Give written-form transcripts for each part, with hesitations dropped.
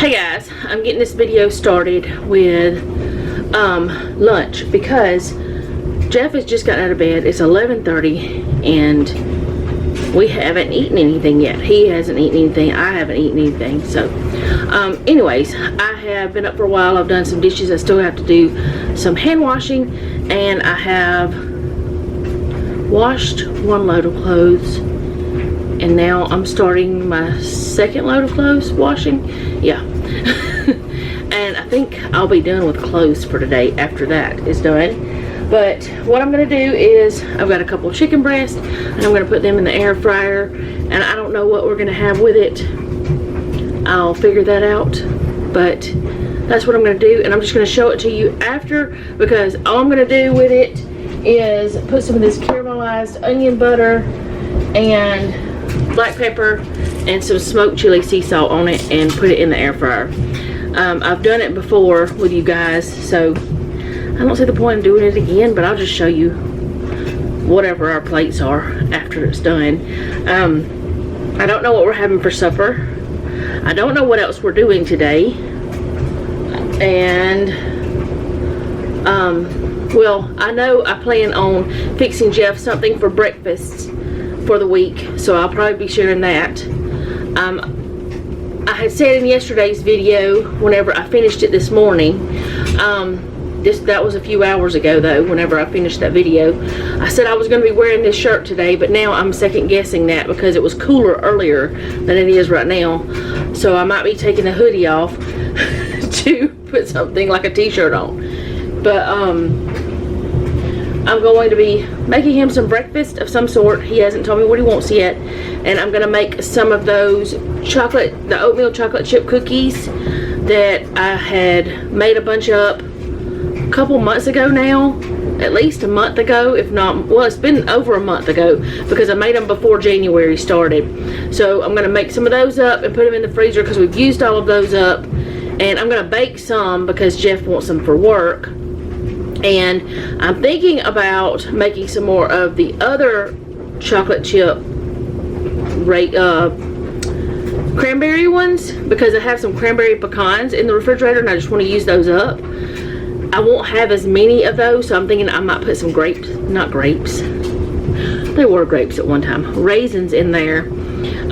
Hey guys, I'm getting this video started with lunch because Jeff has just gotten out of bed. It's 11:30 and we haven't eaten anything yet. He hasn't eaten anything. I haven't eaten anything. So anyways, I have been up for a while. I've done some dishes. I still have to do some hand washing, and I have washed one load of clothes, and now I'm starting my second load of clothes washing. Yeah. And I think I'll be done with clothes for today after that is done. But what I'm going to do is I've got a couple chicken breasts and I'm going to put them in the air fryer, and I don't know what we're going to have with it. I'll figure that out, but that's what I'm going to do, and I'm just going to show it to you after, because all I'm going to do with it is put some of this caramelized onion butter and black pepper and some smoked chili sea salt on it and put it in the air fryer. I've done it before with you guys, so I don't see the point in doing it again, but I'll just show you whatever our plates are after it's done. I don't know what we're having for supper. I don't know what else we're doing today. And well, I know I plan on fixing Jeff something for breakfast for the week, so I'll probably be sharing that. I had said in yesterday's video, whenever I finished it this morning, that was a few hours ago though, whenever I finished that video, I said I was going to be wearing this shirt today, but now I'm second guessing that because it was cooler earlier than it is right now, so I might be taking the hoodie off to put something like a t-shirt on. But I'm going to be making him some breakfast of some sort. He hasn't told me what he wants yet, and I'm going to make some of those the oatmeal chocolate chip cookies that I had made a bunch up a couple months ago now, at least a month ago, if not, well, it's been over a month ago because I made them before January started. So I'm going to make some of those up and put them in the freezer because we've used all of those up, and I'm going to bake some because Jeff wants them for work. And I'm thinking about making some more of the other chocolate chip cranberry ones, because I have some cranberry pecans in the refrigerator and I just want to use those up. I won't have as many of those, so I'm thinking I might put some not grapes, they were grapes at one time, raisins in there.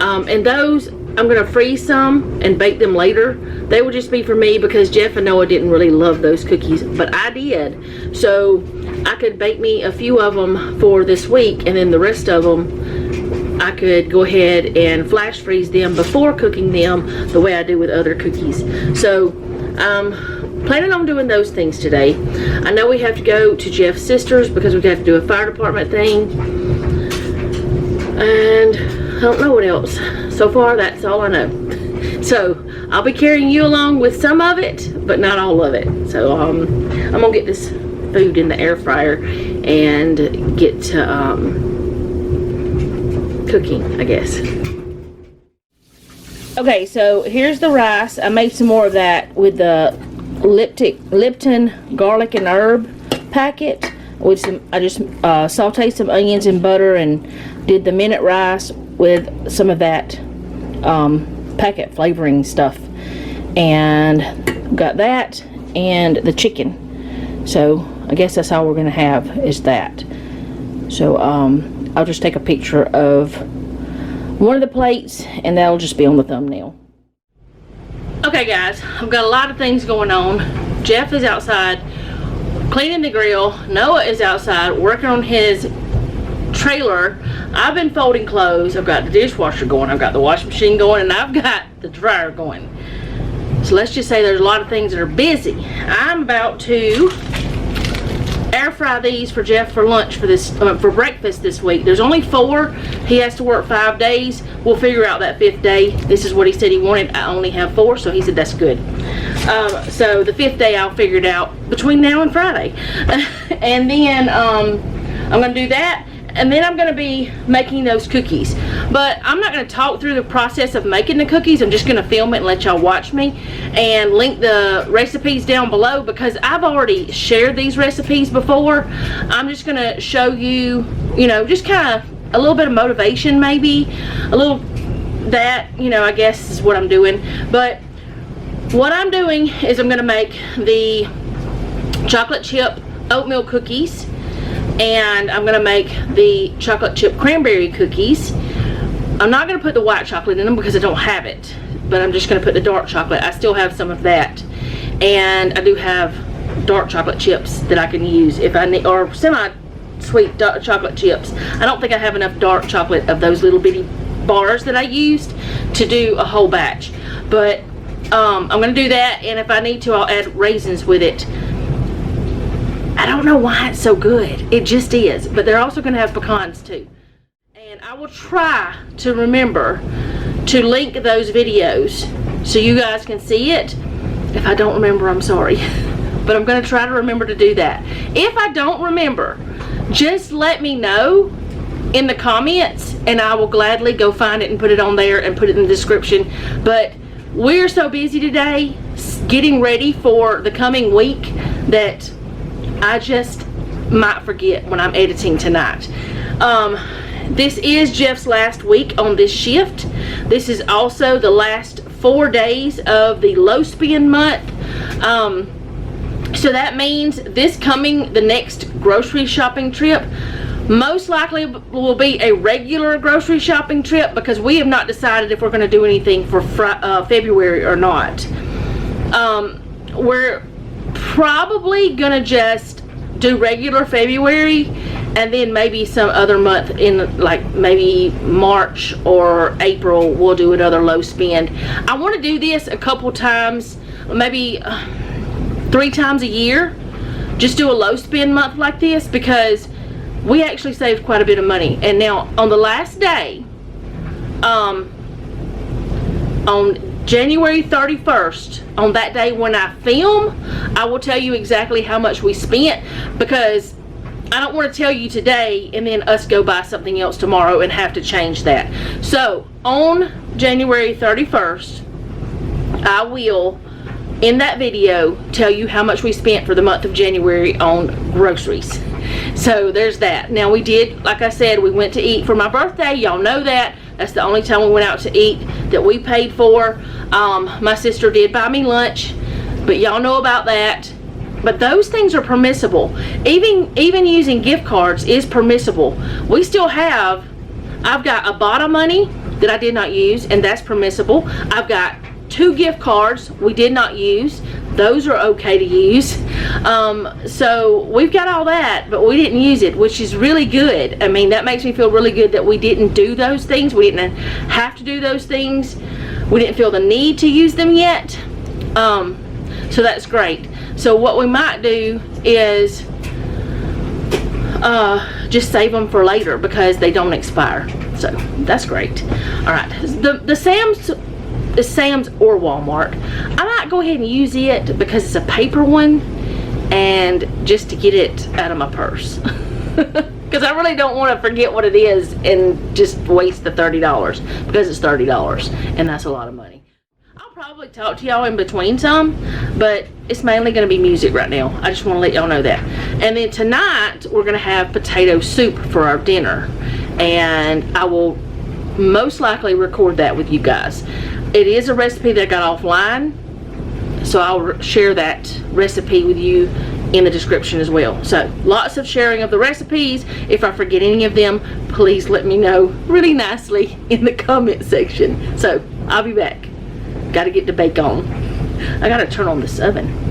And those I'm going to freeze some and bake them later. They will just be for me because Jeff and Noah didn't really love those cookies, but I did. So I could bake me a few of them for this week, and then the rest of them I could go ahead and flash freeze them before cooking them the way I do with other cookies. So planning on doing those things today. I know we have to go to Jeff's sister's because we have to do a fire department thing, and I don't know what else. So far, that's all I know. So I'll be carrying you along with some of it, but not all of it. So I'm gonna get this food in the air fryer and get to cooking, I guess. Okay, so here's the rice. I made some more of that with the Lipton garlic and herb packet. With some, I just sauteed some onions and butter and did the minute rice with some of that packet flavoring stuff, and got that and the chicken. So I guess that's all we're gonna have is that. So I'll just take a picture of one of the plates and that'll just be on the thumbnail. Okay guys, I've got a lot of things going on. Jeff is outside cleaning the grill. Noah is outside working on his trailer. I've been folding clothes. I've got the dishwasher going, I've got the washing machine going, and I've got the dryer going. So let's just say there's a lot of things that are busy. I'm about to air fry these for Jeff for lunch for breakfast this week. There's only 4. He has to work 5 days. We'll figure out that 5th day. This is what he said he wanted. I only have 4, so he said that's good. So the 5th day I'll figure it out between now and Friday. And then I'm gonna do that, and then I'm gonna be making those cookies. But I'm not gonna talk through the process of making the cookies. I'm just gonna film it and let y'all watch me, and link the recipes down below because I've already shared these recipes before. I'm just gonna show you, you know, just kind of a little bit of motivation, maybe a little that, you know, I guess is what I'm doing. But what I'm doing is I'm going to make the chocolate chip oatmeal cookies, and I'm going to make the chocolate chip cranberry cookies. I'm not going to put the white chocolate in them because I don't have it, but I'm just going to put the dark chocolate. I still have some of that, and I do have dark chocolate chips that I can use if I need, or semi-sweet dark chocolate chips. I don't think I have enough dark chocolate of those little bitty bars that I used to do a whole batch, but I'm going to do that, and if I need to, I'll add raisins with it. I don't know why it's so good. It just is, but they're also going to have pecans too. And I will try to remember to link those videos so you guys can see it. If I don't remember, I'm sorry. But I'm going to try to remember to do that. If I don't remember, just let me know in the comments, and I will gladly go find it and put it on there and put it in the description. But we're so busy today getting ready for the coming week that I just might forget when I'm editing tonight. This is Jeff's last week on this shift. This is also the last 4 days of the low spend month. So that means the next grocery shopping trip most likely will be a regular grocery shopping trip, because we have not decided if we're going to do anything for February or not. We're probably going to just do regular February, and then maybe some other month in, like maybe March or April, we'll do another low spend. I want to do this a couple times, maybe 3 times a year. Just do a low spend month like this, because we actually saved quite a bit of money. And now on the last day, on January 31st, on that day when I film, I will tell you exactly how much we spent, because I don't want to tell you today and then us go buy something else tomorrow and have to change that. So on January 31st, I will, in that video, tell you how much we spent for the month of January on groceries. So there's that. Now we did, like I said, we went to eat for my birthday. Y'all know that. That's the only time we went out to eat that we paid for. My sister did buy me lunch, but y'all know about that. But those things are permissible. Even using gift cards is permissible. We still have, I've got a bottle money that I did not use, and that's permissible. I've got 2 gift cards we did not use. Those are okay to use. So we've got all that, but we didn't use it, which is really good. I mean, that makes me feel really good that we didn't do those things. We didn't have to do those things. We didn't feel the need to use them yet. So that's great. So what we might do is just save them for later, because they don't expire. So that's great. All right, the Sam's or Walmart, I might go ahead and use it because it's a paper one, and just to get it out of my purse, because I really don't want to forget what it is and just waste the $30, because it's $30 and that's a lot of money. I'll probably talk to y'all in between some, but it's mainly going to be music right now. I just want to let y'all know that. And then tonight we're going to have potato soup for our dinner, and I will most likely record that with you guys. It is a recipe that I got offline, so I'll share that recipe with you in the description as well. So lots of sharing of the recipes. If I forget any of them, please let me know really nicely in the comment section. So I'll be back. Got to get the bake on. I got to turn on this oven.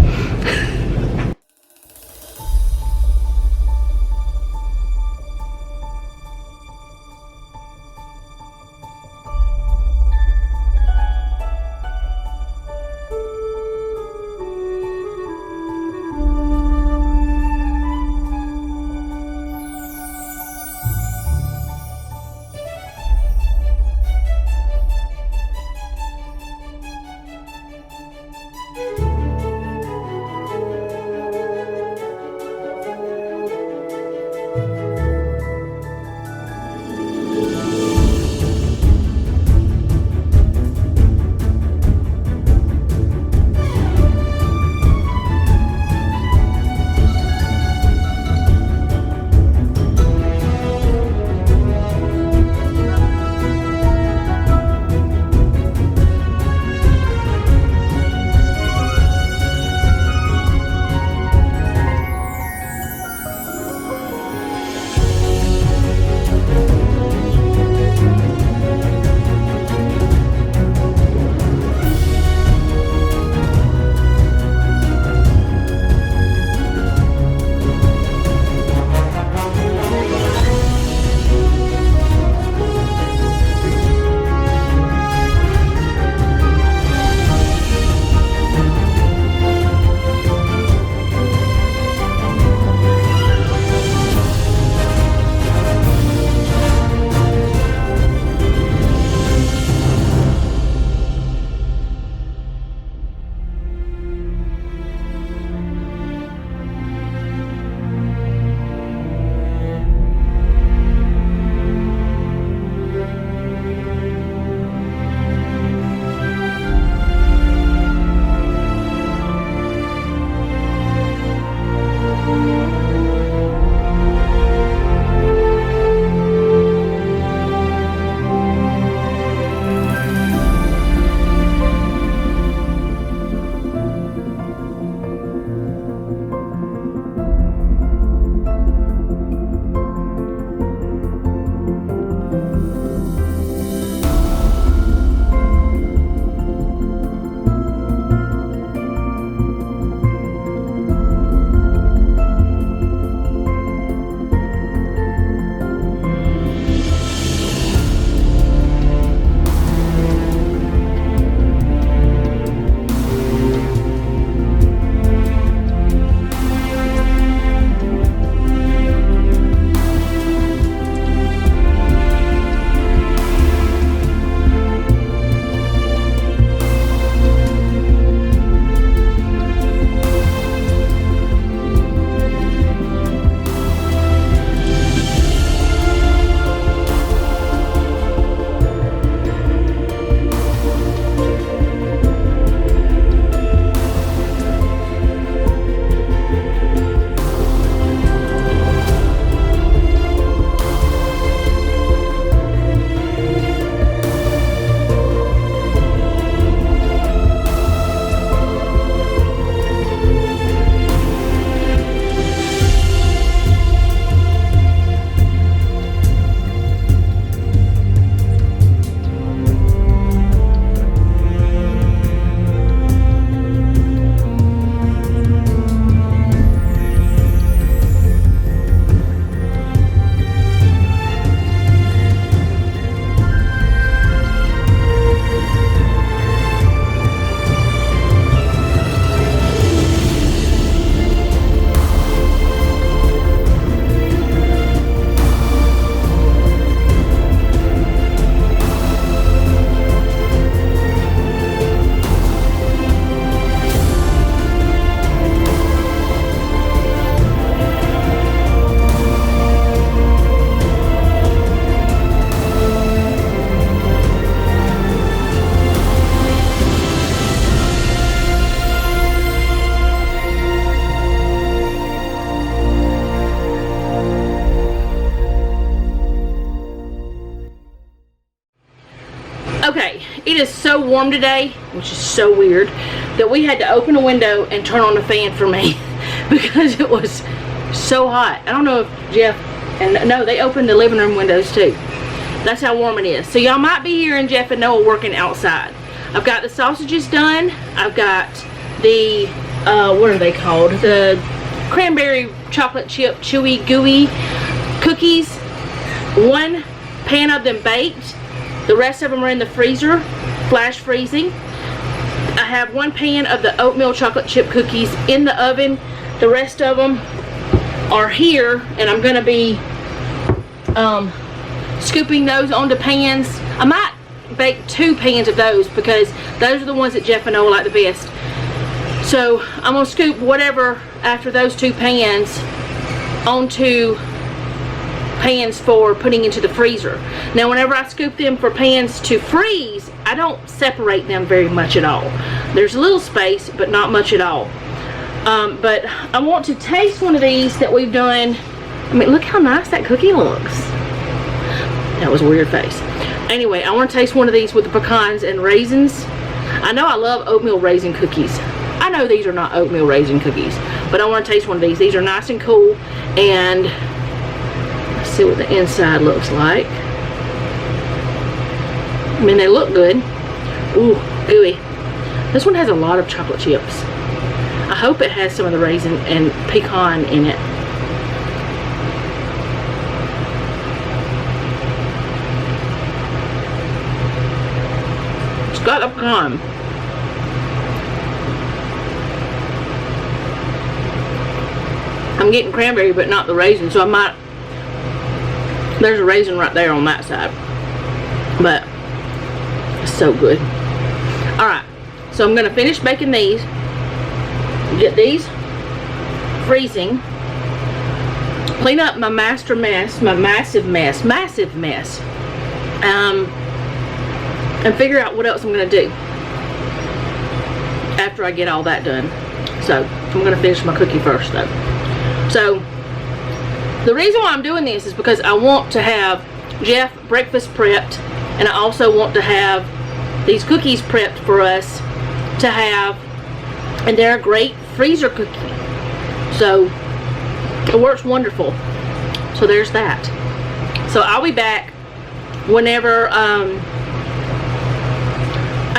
it is so warm today, which is so weird, that we had to open a window and turn on the fan for me because it was so hot. I don't know if Jeff, and no, they opened the living room windows too. That's how warm it is. So y'all might be hearing Jeff and Noah working outside. I've got the sausages done. I've got the, what are they called? The cranberry chocolate chip chewy gooey cookies. One pan of them baked. The rest of them are in the freezer, flash freezing. I have one pan of the oatmeal chocolate chip cookies in the oven. The rest of them are here, and I'm gonna be scooping those onto pans. I might bake 2 pans of those because those are the ones that Jeff and Noah like the best. So I'm gonna scoop whatever after those 2 pans onto pans for putting into the freezer. Now whenever I scoop them for pans to freeze, I don't separate them very much at all. There's a little space, but not much at all. But I want to taste one of these that we've done. I mean, look how nice that cookie looks. That was a weird face. Anyway, I want to taste one of these with the pecans and raisins. I know I love oatmeal raisin cookies. I know these are not oatmeal raisin cookies, but I want to taste one of these. These are nice and cool, and let's see what the inside looks like. I mean, they look good. Ooh, gooey. This one has a lot of chocolate chips. I hope it has some of the raisin and pecan in it. It's got a pecan. I'm getting cranberry, but not the raisin, so I might. There's a raisin right there on that side, but it's so good. All right, so I'm gonna finish baking these. Get these freezing. Clean up my massive mess, and figure out what else I'm gonna do after I get all that done. So I'm gonna finish my cookie first though. So the reason why I'm doing this is because I want to have Jeff breakfast prepped, and I also want to have these cookies prepped for us to have, and they're a great freezer cookie. So it works wonderful. So there's that. So I'll be back whenever, I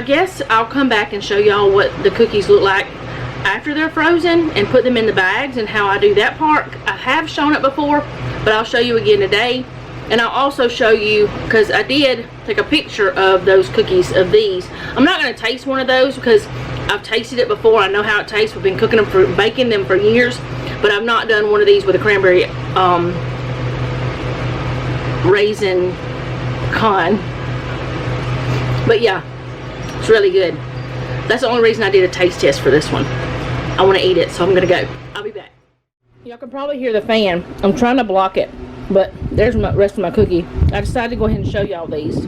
guess I'll come back and show y'all what the cookies look like after they're frozen and put them in the bags and how I do that part. I have shown it before, but I'll show you again today. And I'll also show you, because I did take a picture of those cookies of these. I'm not going to taste one of those because I've tasted it before. I know how it tastes. We've been cooking them baking them for years, but I've not done one of these with a cranberry raisin con. But yeah, it's really good. That's the only reason I did a taste test for this one. I want to eat it, so I'm gonna go. I'll be back. Y'all can probably hear the fan. I'm trying to block it, but there's the rest of my cookie. I decided to go ahead and show y'all these.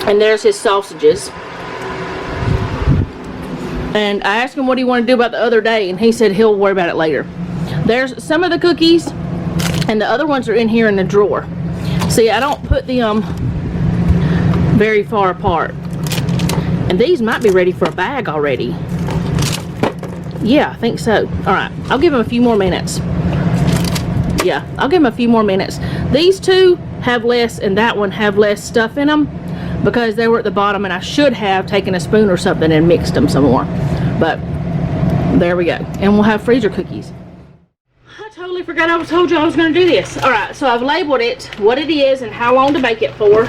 And there's his sausages. And I asked him what he wanted to do about the other day, and he said he'll worry about it later. There's some of the cookies, and the other ones are in here in the drawer. See, I don't put them very far apart. And these might be ready for a bag already. Yeah, I think so. Alright, I'll give them a few more minutes. Yeah, I'll give them a few more minutes. These two have less, and that one have less stuff in them because they were at the bottom, and I should have taken a spoon or something and mixed them some more. But there we go. And we'll have freezer cookies. I totally forgot I told you I was going to do this. Alright, so I've labeled it, what it is, and how long to bake it for.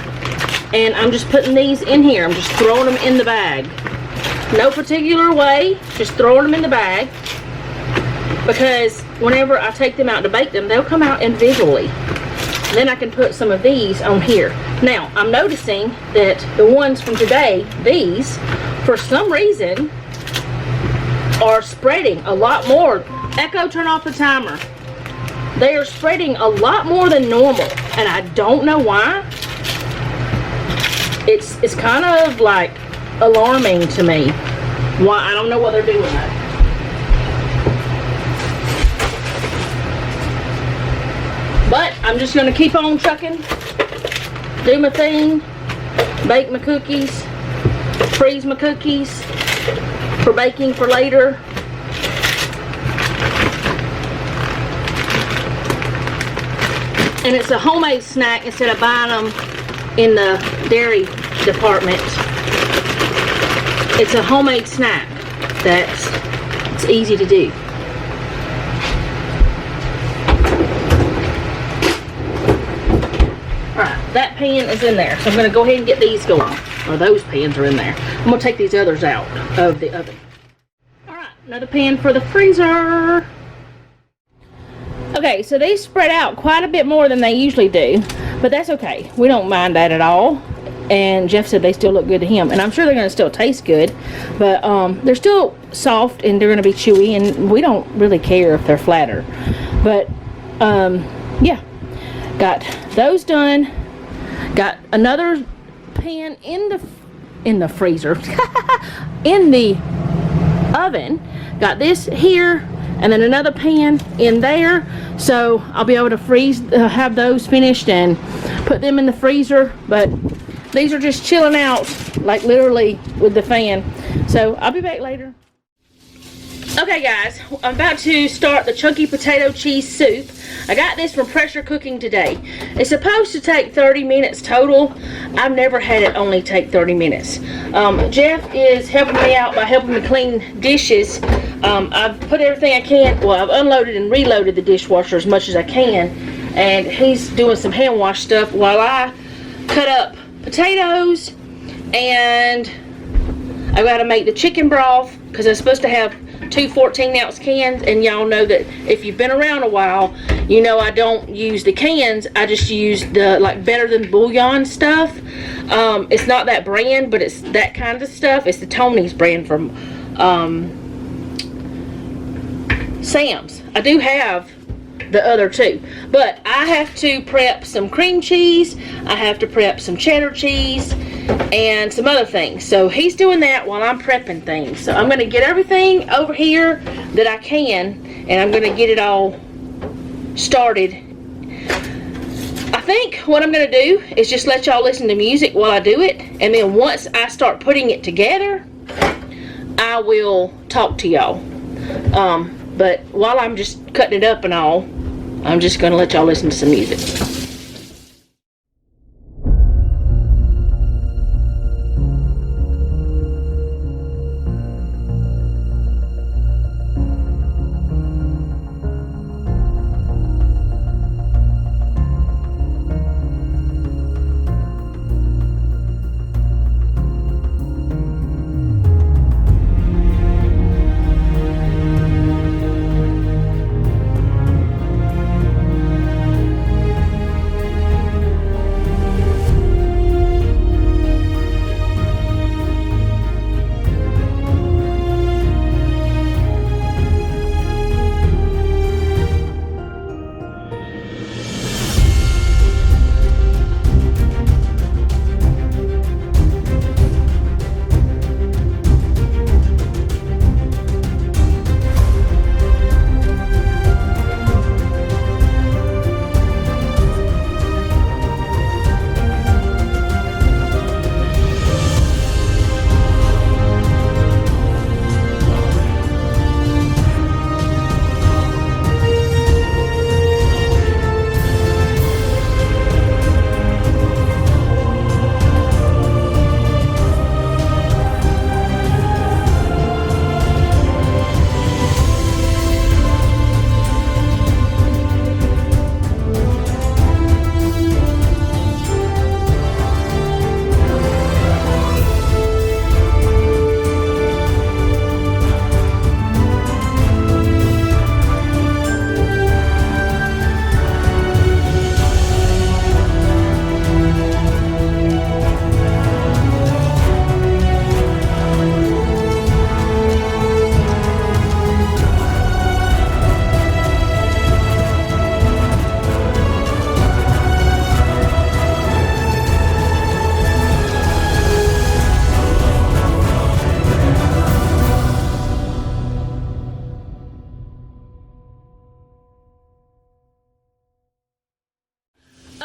And I'm just putting these in here. I'm just throwing them in the bag. No particular way, just throwing them in the bag. Because whenever I take them out to bake them, they'll come out individually. Then I can put some of these on here. Now, I'm noticing that the ones from today, these, for some reason, are spreading a lot more. Echo, turn off the timer. They are spreading a lot more than normal, and I don't know why. It's kind of like alarming to me. Why? I don't know what they're doing though. But I'm just gonna keep on trucking, do my thing, bake my cookies, freeze my cookies for baking for later. And it's a homemade snack instead of buying them in the dairy department. It's a homemade snack it's easy to do. Alright, that pan is in there. So I'm going to go ahead and get these going. Or those pans are in there. I'm going to take these others out of the oven. Alright, another pan for the freezer. Okay, so they spread out quite a bit more than they usually do, but that's okay. We don't mind that at all. And Jeff said they still look good to him, and I'm sure they're going to still taste good, but they're still soft and they're going to be chewy, and we don't really care if they're flatter. But yeah, got those done. Got another pan in the freezer, in the oven. Got this here. And then another pan in there, so I'll be able to have those finished and put them in the freezer. But these are just chilling out, like literally with the fan. So I'll be back later. Okay guys, I'm about to start the chunky potato cheese soup. I got this from Pressure Cooking today. It's supposed to take 30 minutes total. I've never had it only take 30 minutes. Jeff is helping me out by helping me clean dishes. I've put everything I can, well, I've unloaded and reloaded the dishwasher as much as I can, and he's doing some hand wash stuff while I cut up potatoes, and I've got to make the chicken broth because I'm supposed to have 2 14-ounce cans, and y'all know that if you've been around a while, you know I don't use the cans. I just use the like Better Than Bouillon stuff. It's not that brand, but it's that kind of stuff. It's the Tony's brand from Sam's. I do have the other two, but I have to prep some cream cheese. I have to prep some cheddar cheese and some other things. So he's doing that while I'm prepping things. So I'm going to get everything over here that I can, and I'm going to get it all started. I think what I'm going to do is just let y'all listen to music while I do it, and then once I start putting it together, I will talk to y'all. But while I'm just cutting it up and all, I'm just going to let y'all listen to some music.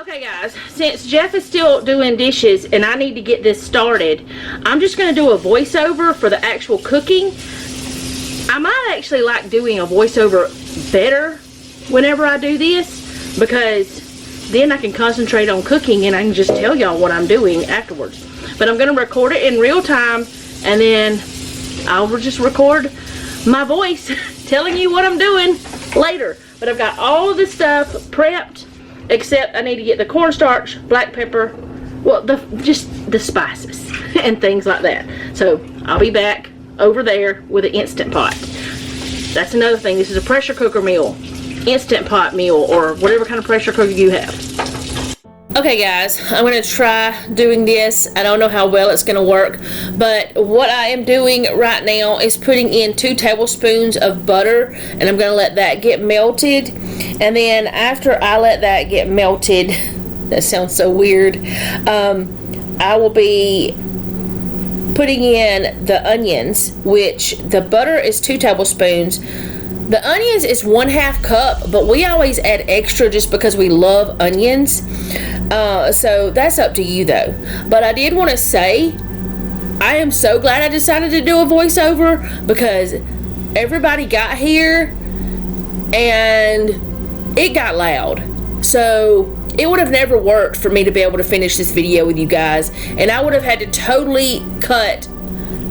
Okay guys, since Jeff is still doing dishes and I need to get this started, I'm just going to do a voiceover for the actual cooking. I might actually like doing a voiceover better whenever I do this, because then I can concentrate on cooking and I can just tell y'all what I'm doing afterwards. But I'm going to record it in real time, and then I'll just record my voice telling you what I'm doing later. But I've got all of the stuff prepped, except I need to get the cornstarch, black pepper, well, just the spices and things like that. So I'll be back over there with an Instant Pot. That's another thing. This is a pressure cooker meal, Instant Pot meal, or whatever kind of pressure cooker you have. Okay guys, I'm going to try doing this. I don't know how well it's going to work, but what I am doing right now is putting in 2 tablespoons of butter, and I'm going to let that get melted. And then after I let that get melted, that sounds so weird, I will be putting in the onions, which the butter is 2 tablespoons. The onions is 1/2 cup, but we always add extra just because we love onions. So that's up to you though. But I did want to say, I am so glad I decided to do a voiceover, because everybody got here and it got loud. So it would have never worked for me to be able to finish this video with you guys, and I would have had to totally cut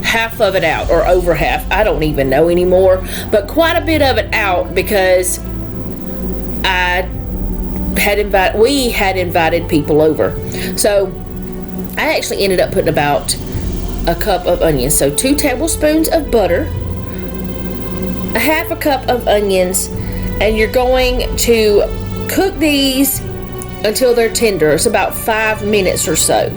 half of it out, or over half, I don't even know anymore, but quite a bit of it out, because we had invited people over. So I actually ended up putting about a cup of onions. So 2 tablespoons of butter, 1/2 cup of onions, and you're going to cook these until they're tender. It's about 5 minutes or so.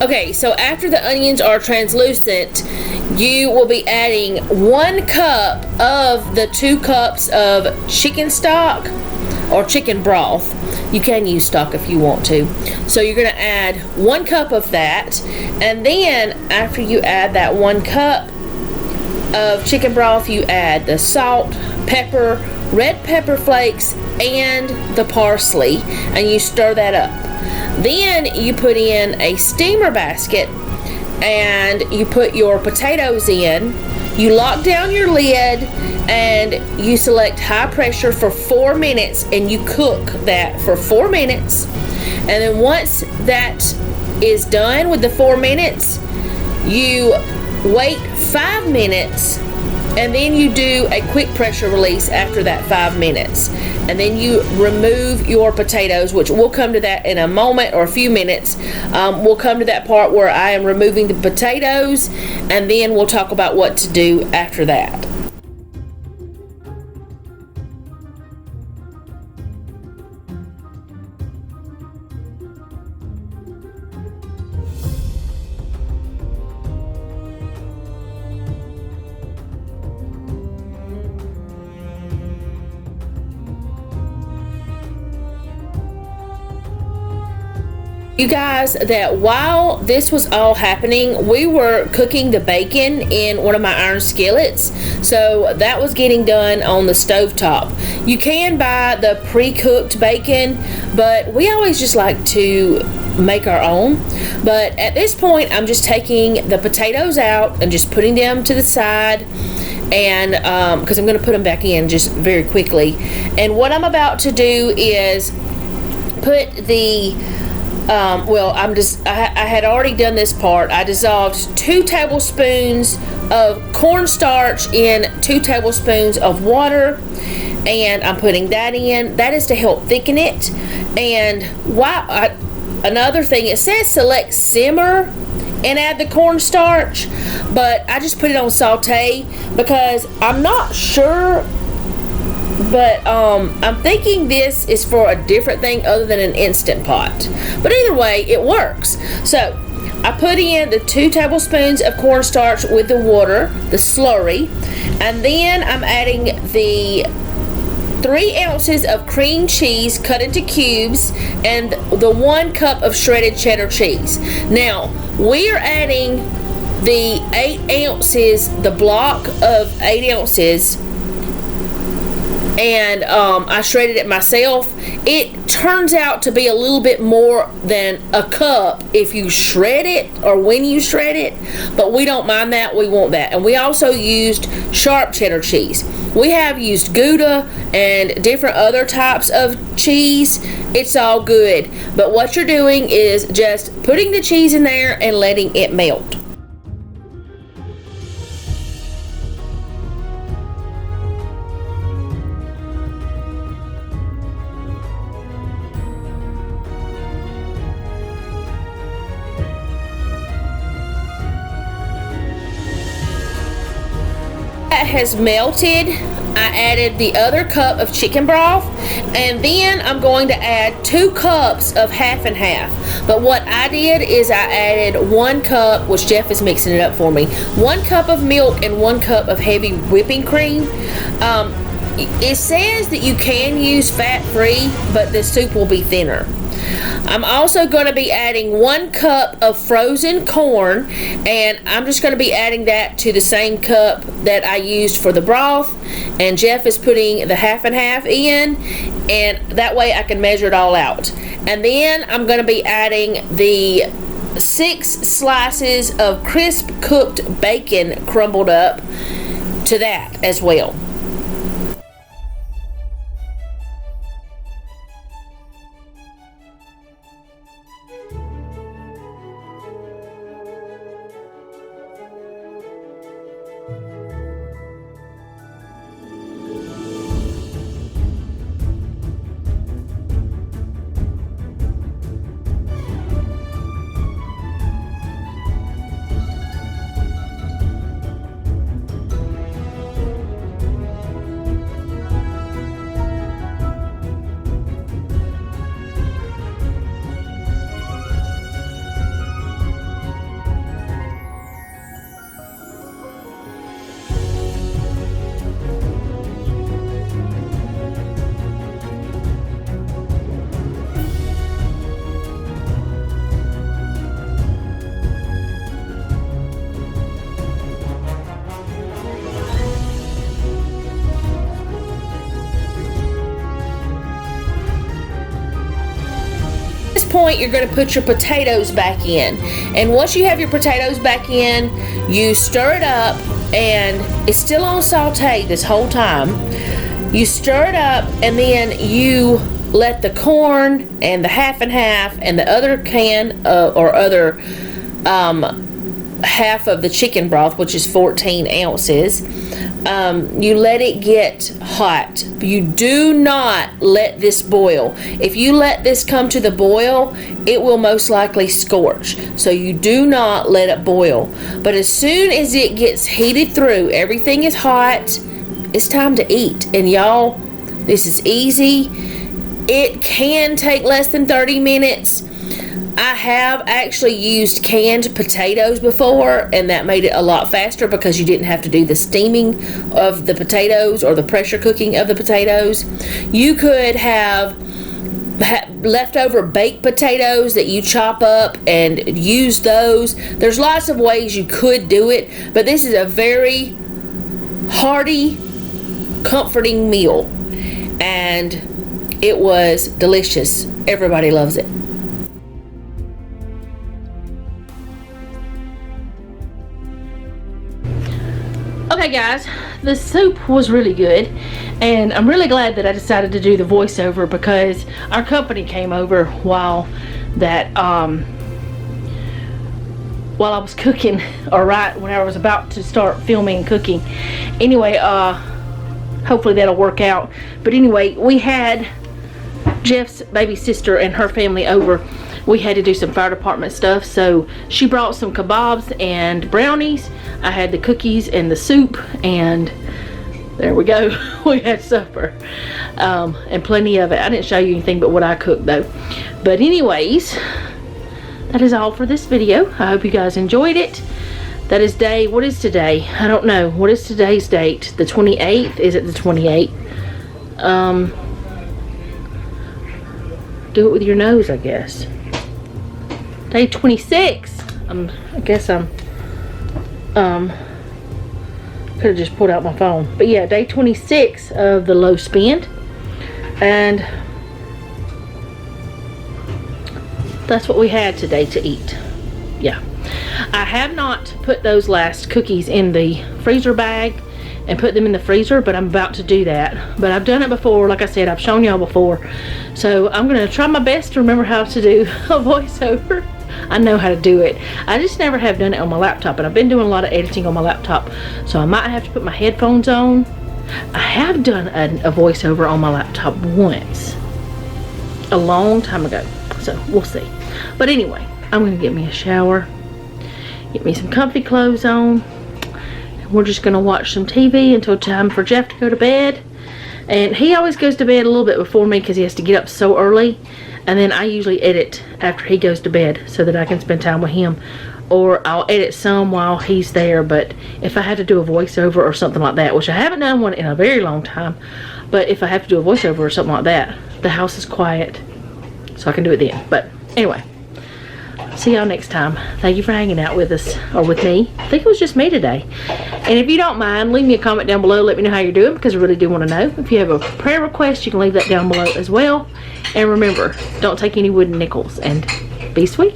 Okay, so after the onions are translucent, you will be adding 1 cup of the 2 cups of chicken stock or chicken broth. You can use stock if you want to. So you're going to add 1 cup of that, and then after you add that 1 cup of chicken broth, you add the salt, pepper, red pepper flakes, and the parsley, and you stir that up. Then you put in a steamer basket and you put your potatoes in. You lock down your lid and you select high pressure for 4 minutes, and you cook that for 4 minutes. And then once that is done with the 4 minutes, you wait 5 minutes, and then you do a quick pressure release after that 5 minutes. And then you remove your potatoes, which we'll come to that in a moment or a few minutes. We'll come to that part where I am removing the potatoes, and then we'll talk about what to do after that. You guys, that while this was all happening, we were cooking the bacon in one of my iron skillets. So that was getting done on the stovetop. You can buy the pre-cooked bacon, but we always just like to make our own. But at this point, I'm just taking the potatoes out and just putting them to the side, and because I'm going to put them back in just very quickly. And what I'm about to do is put the I had already done this part. I dissolved 2 tablespoons of cornstarch in 2 tablespoons of water, and I'm putting that in. That is to help thicken it. And another thing, it says select simmer and add the cornstarch, but I just put it on saute because I'm not sure, but I'm thinking this is for a different thing other than an Instant Pot. But either way, it works. So I put in the 2 tablespoons of cornstarch with the water, the slurry, and then I'm adding the 3 ounces of cream cheese cut into cubes and the 1 cup of shredded cheddar cheese. Now, we are adding the 8 ounces, the block of 8 ounces, and I shredded it myself. It turns out to be a little bit more than a cup if you shred it or when you shred it, but we don't mind that. We want that. And we also used sharp cheddar cheese. We have used Gouda and different other types of cheese. It's all good, but what you're doing is just putting the cheese in there and letting it melt. That has melted. I added the other cup of chicken broth, and then I'm going to add 2 cups of half and half. But what I did is I added 1 cup, which Jeff is mixing it up for me, 1 cup of milk and 1 cup of heavy whipping cream. It says that you can use fat-free, but the soup will be thinner. I'm also going to be adding 1 cup of frozen corn, and I'm just going to be adding that to the same cup that I used for the broth, and Jeff is putting the half and half in, and that way I can measure it all out. And then I'm going to be adding the 6 slices of crisp cooked bacon crumbled up to that as well. Point, you're going to put your potatoes back in, and once you have your potatoes back in, you stir it up, and it's still on saute this whole time. You stir it up, and then you let the corn and the half and half and the other can or other half of the chicken broth, which is 14 ounces, you let it get hot. You do not let this boil. If you let this come to the boil, it will most likely scorch. So you do not let it boil. But as soon as it gets heated through, everything is hot, it's time to eat. And y'all, this is easy. It can take less than 30 minutes. I have actually used canned potatoes before, and that made it a lot faster because you didn't have to do the steaming of the potatoes or the pressure cooking of the potatoes. You could have leftover baked potatoes that you chop up and use those. There's lots of ways you could do it, but this is a very hearty, comforting meal, and it was delicious. Everybody loves it. Okay guys, the soup was really good, and I'm really glad that I decided to do the voiceover because our company came over while I was cooking, or right when I was about to start filming and cooking. Anyway, hopefully that'll work out. But anyway, we had Jeff's baby sister and her family over, we had to do some fire department stuff. So she brought some kebabs and brownies. I had the cookies and the soup, and there we go. We had supper, and plenty of it. I didn't show you anything but what I cooked though. But anyways, that is all for this video. I hope you guys enjoyed it. That is what is today? I don't know. What is today's date? The 28th? Is it the 28th? Do it with your nose, I guess. Day 26. I guess I'm, could have just pulled out my phone. But yeah, day 26 of the low spend. And that's what we had today to eat. Yeah. I have not put those last cookies in the freezer bag and put them in the freezer, but I'm about to do that. But I've done it before. Like I said, I've shown y'all before. So I'm going to try my best to remember how to do a voiceover. I know how to do it. I just never have done it on my laptop, and I've been doing a lot of editing on my laptop. So I might have to put my headphones on. I have done a voiceover on my laptop once. A long time ago. So we'll see. But anyway, I'm going to get me a shower. Get me some comfy clothes on. We're just going to watch some TV until time for Jeff to go to bed. And he always goes to bed a little bit before me because he has to get up so early. And then I usually edit after he goes to bed so that I can spend time with him. Or I'll edit some while he's there. But if I have to do a voiceover or something like that, which I haven't done one in a very long time. But if I have to do a voiceover or something like that, the house is quiet. So I can do it then. But anyway. See y'all next time. Thank you for hanging out with us, or with me. I think it was just me today. And if you don't mind, leave me a comment down below. Let me know how you're doing, because I really do want to know. If you have a prayer request, you can leave that down below as well. And remember, don't take any wooden nickels, and be sweet.